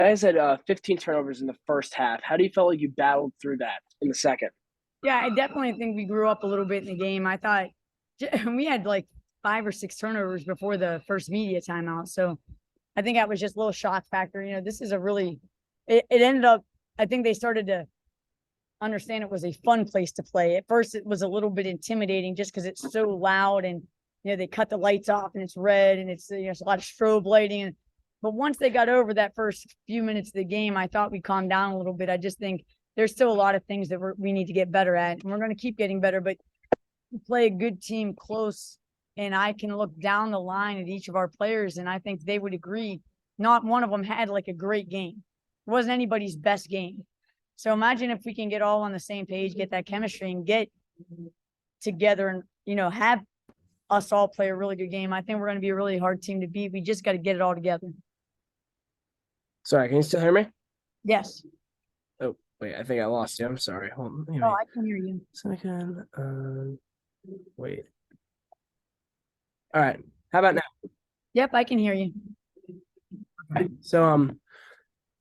guys had 15 turnovers in the first half. How do you feel like you battled through that in the second? Yeah, I definitely think we grew up a little bit in the game. I thought we had like 5 or 6 turnovers before the first media timeout. So I think that was just a little shock factor. This is a really, it ended up, I think they started to understand it was a fun place to play. At first, it was a little bit intimidating just because it's so loud and, they cut the lights off and it's red and it's a lot of strobe lighting. But once they got over that first few minutes of the game, I thought we calmed down a little bit. I just think there's still a lot of things that we need to get better at. And we're going to keep getting better, but we play a good team close. And I can look down the line at each of our players, and I think they would agree. Not one of them had like a great game. It wasn't anybody's best game. So imagine if we can get all on the same page, get that chemistry, and get together and, have us all play a really good game. I think we're going to be a really hard team to beat. We just got to get it all together. Sorry, can you still hear me? Yes. Oh, wait, I think I lost you. I'm sorry. Hold on. Oh, I can hear you. Second. Wait. All right. How about now? Yep, I can hear you. Okay. So,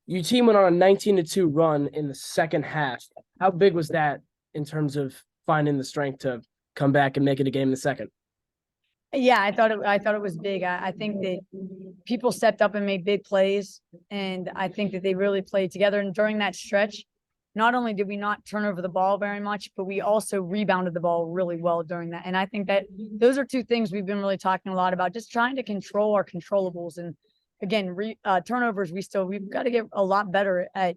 your team went on a 19-2 run in the second half. How big was that in terms of finding the strength to come back and make it a game in the second? Yeah, I thought it was big. I think that people stepped up and made big plays, and I think that they really played together. And during that stretch, not only did we not turn over the ball very much, but we also rebounded the ball really well during that. And I think that those are two things we've been really talking a lot about, just trying to control our controllables. And again, turnovers, we've got to get a lot better at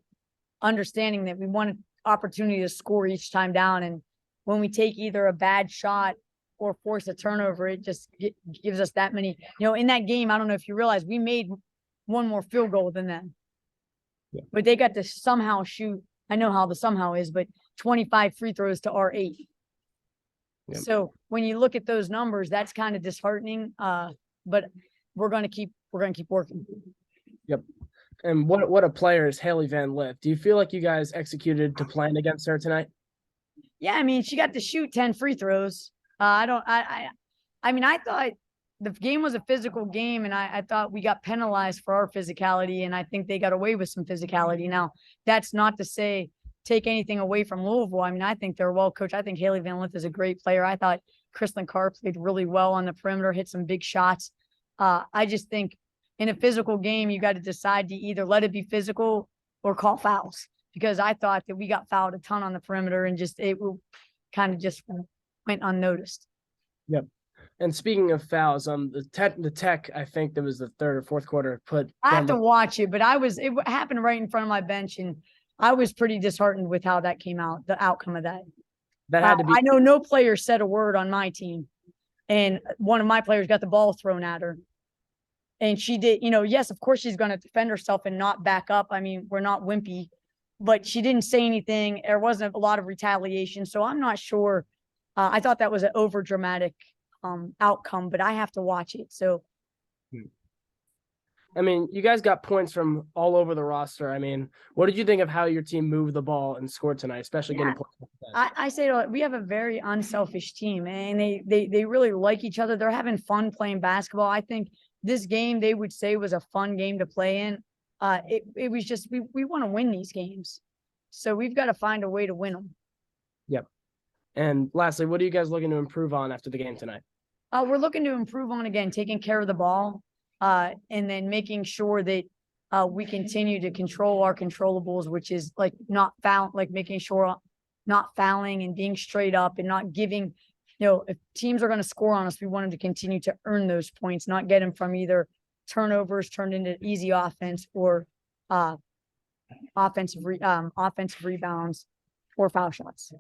understanding that we want an opportunity to score each time down. And when we take either a bad shot or force a turnover, it just gives us that many. In that game, I don't know if you realize, we made one more field goal than them. Yeah. But they got to somehow shoot. I know how the somehow is, but 25 free throws to our 8. Yep. So when you look at those numbers, that's kind of disheartening. But we're going to keep working. Yep. And what a player is Haley Van Lith. Do you feel like you guys executed to plan against her tonight? Yeah, I mean, she got to shoot 10 free throws. I thought the game was a physical game, and I thought we got penalized for our physicality, and I think they got away with some physicality. Now, that's not to say take anything away from Louisville. I mean, I think they're well coached. I think Haley Van Lith is a great player. I thought Kristen Carr played really well on the perimeter, hit some big shots. I just think in a physical game, you got to decide to either let it be physical or call fouls, because I thought that we got fouled a ton on the perimeter, and it kind of just went unnoticed. Yep. And speaking of fouls, the tech, I think that was the third or fourth quarter, I have to watch it, but it happened right in front of my bench, and I was pretty disheartened with how that came out, the outcome of that. That had to be. I know no player said a word on my team, and one of my players got the ball thrown at her. And she did, yes, of course she's going to defend herself and not back up. I mean, we're not wimpy, but she didn't say anything. There wasn't a lot of retaliation. So I'm not sure. I thought that was an over dramatic outcome, but I have to watch it. So, I mean, you guys got points from all over the roster. I mean, what did you think of how your team moved the ball and scored tonight, especially getting points? I say we have a very unselfish team, and they really like each other. They're having fun playing basketball. I think this game, they would say, was a fun game to play in. It was just, we want to win these games. So we've got to find a way to win them. Yep. And lastly, what are you guys looking to improve on after the game tonight? We're looking to improve on, again, taking care of the ball, and then making sure that we continue to control our controllables, which is like making sure not fouling and being straight up and not giving, if teams are going to score on us, we want them to continue to earn those points, not get them from either turnovers turned into easy offense or offensive rebounds or foul shots.